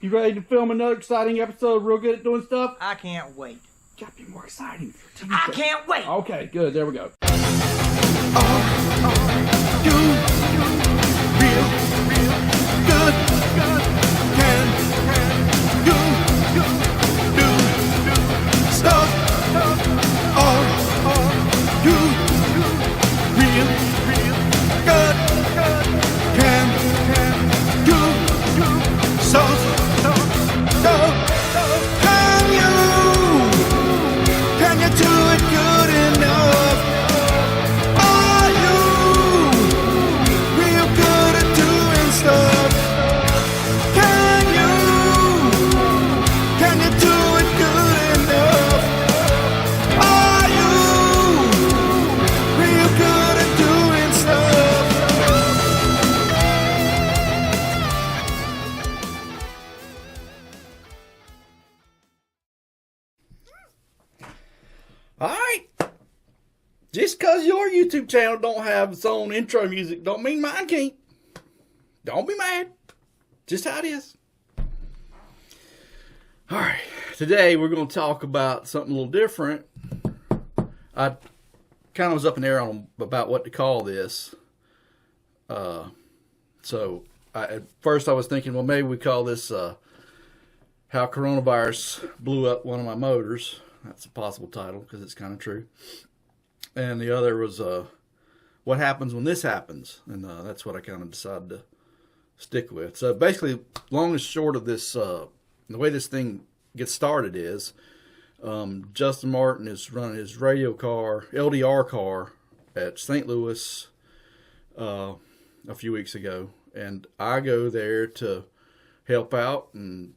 You ready to film another exciting episode? Real good at doing stuff? I can't wait. Gotta be more exciting. I can't wait. Okay, good. There we go. You real good can you do stuff all you real good can you so can you do it good enough? Are you real good at doing stuff? Can you do it good enough? Are you real good at doing stuff? All right. Just because your YouTube channel don't have its own intro music don't mean mine can't. Don't be mad. Just how it is. All right. Today we're going to talk about something a little different. I kind of was up in the air on about what to call this. At first I was thinking, well, maybe we call this how coronavirus blew up one of my motors. That's a possible title because it's kind of true. And the other was what happens when this happens. And that's what I kind of decided to stick with. So basically, long and short of this, the way this thing gets started is Justin Martin is running his radio car, LDR car, at St. Louis a few weeks ago. And I go there to help out, and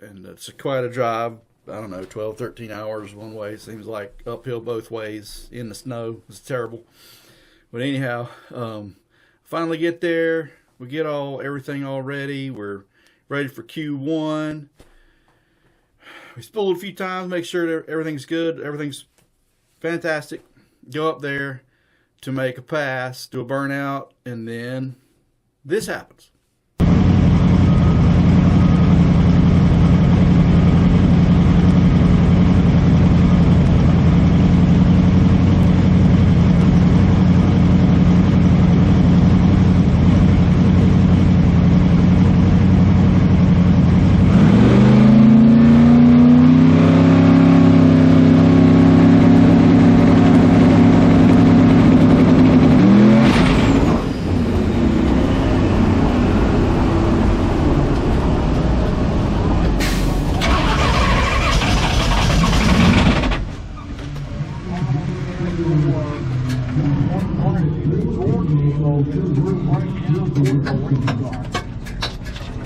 it's quite a drive. I don't know, 12, 13 hours one way. Seems like uphill both ways in the snow. It's terrible. But anyhow, finally get there. We get everything all ready. We're ready for Q1. We spooled a few times, make sure everything's good. Everything's fantastic. Go up there to make a pass, do a burnout, and then this happens.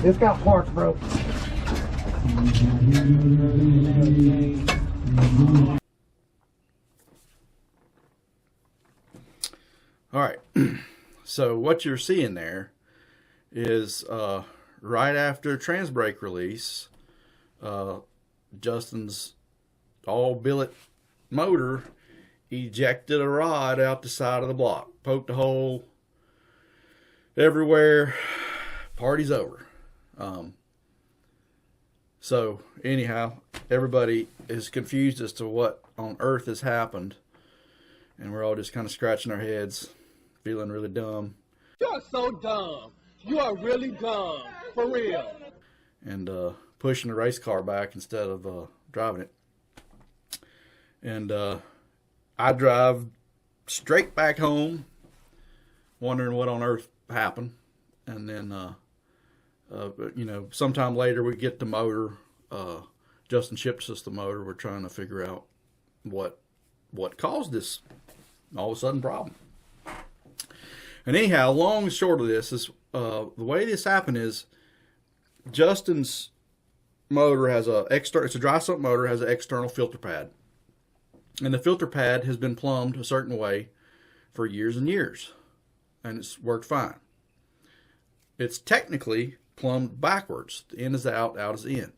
It's got parts, bro. All right. So what you're seeing there is right after trans brake release, Justin's all billet motor ejected a rod out the side of the block, poked a hole everywhere. Party's over. So anyhow, everybody is confused as to what on earth has happened, and we're all just kind of scratching our heads, feeling really dumb. You're so dumb. You are really dumb. For real. And pushing the race car back instead of driving it. And I drive straight back home, wondering what on earth happened. And then, sometime later we get the motor. Justin ships us the motor. We're trying to figure out what caused this all of a sudden problem. And anyhow, long and short of this is the way this happened is Justin's motor has it's a dry sump motor, has an external filter pad. And the filter pad has been plumbed a certain way for years and years. And it's worked fine. It's technically plumbed backwards. The in is out, out is in.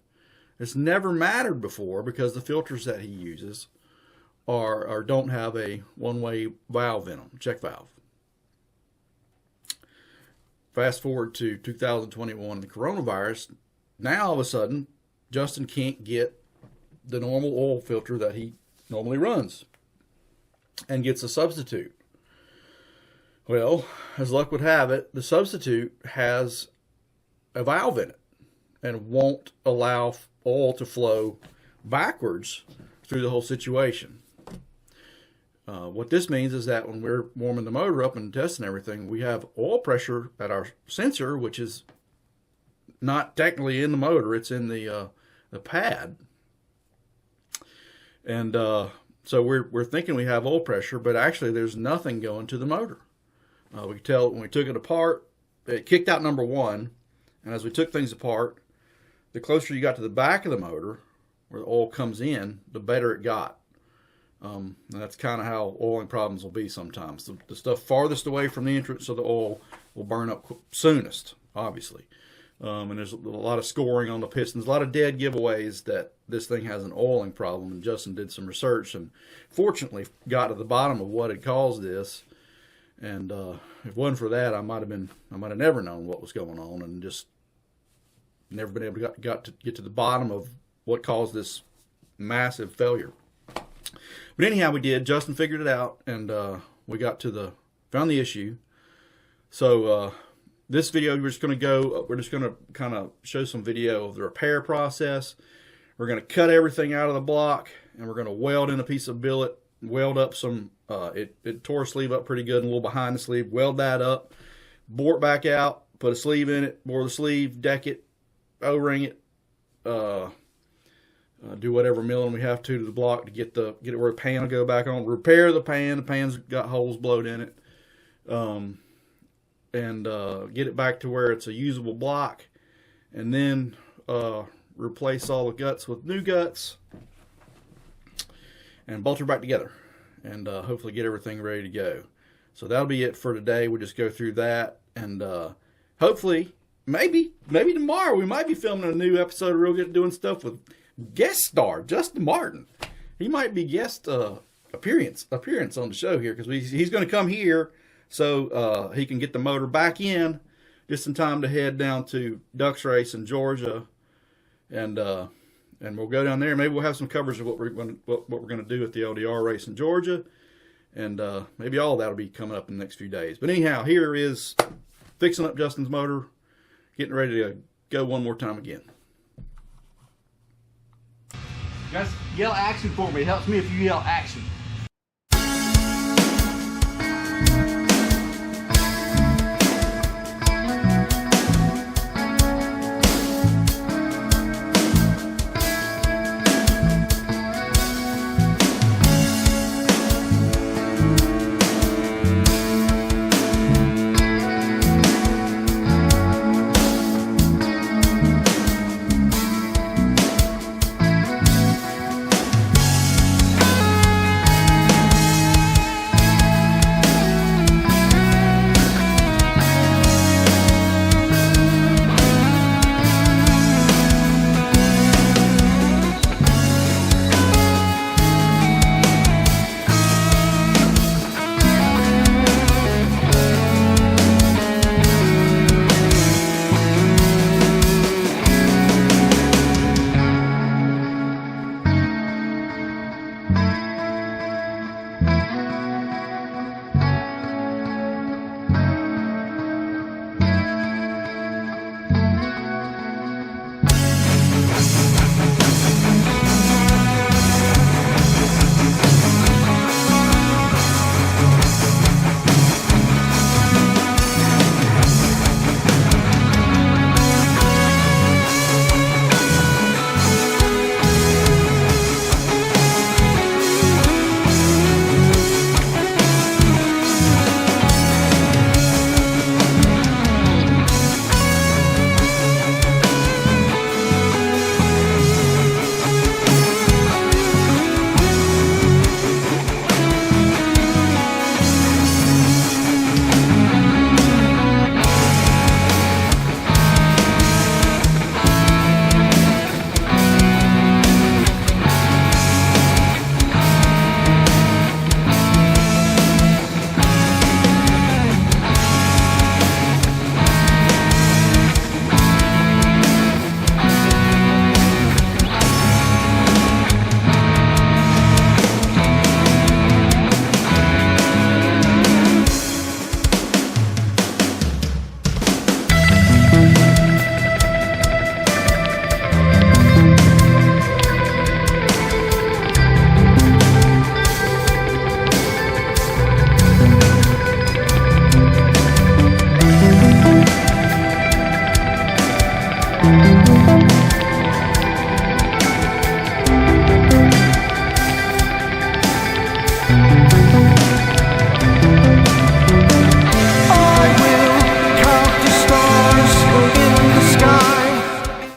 It's never mattered before because the filters that he uses don't have a one-way valve in them, check valve. fast forward to 2021, the coronavirus. Now all of a sudden, Justin can't get the normal oil filter that he normally runs and gets a substitute. Well, as luck would have it, the substitute has a valve in it and won't allow oil to flow backwards through the whole situation. What this means is that when we're warming the motor up and testing everything, we have oil pressure at our sensor, which is not technically in the motor, it's in the pad. And so we're thinking we have oil pressure, but actually there's nothing going to the motor. We could tell when we took it apart, it kicked out number one, and as we took things apart, the closer you got to the back of the motor, where the oil comes in, the better it got. And that's kind of how oiling problems will be sometimes. The stuff farthest away from the entrance of the oil will burn up soonest, obviously. And there's a lot of scoring on the pistons, a lot of dead giveaways that this thing has an oiling problem. And Justin did some research and fortunately got to the bottom of what had caused this. And if it wasn't for that, I might have never known what was going on and just never been able to get to the bottom of what caused this massive failure. But anyhow, we did. Justin figured it out, and we found the issue. So this video, we're just going to kind of show some video of the repair process. We're going to cut everything out of the block, and we're going to weld in a piece of billet, weld up some, it tore a sleeve up pretty good, and a little behind the sleeve, weld that up, bore it back out, put a sleeve in it, bore the sleeve, deck it, O-ring it, do whatever milling we have to the block to get it where the pan will go back on. Repair the pan. The pan's got holes blowed in it, and get it back to where it's a usable block, and then replace all the guts with new guts, and bolt her back together, and hopefully get everything ready to go. So that'll be it for today. We'll just go through that, and hopefully, maybe tomorrow we might be filming a new episode of Real Good doing stuff with guest star Justin Martin. He might be guest appearance on the show here, because he's going to come here so he can get the motor back in just in time to head down to Ducks Race in Georgia, and we'll go down there. Maybe we'll have some coverage of what we're going to do at the LDR race in Georgia, and maybe all of that will be coming up in the next few days. But anyhow, here is fixing up Justin's motor, getting ready to go one more time again. Guys, yell action for me. It helps me if you yell action.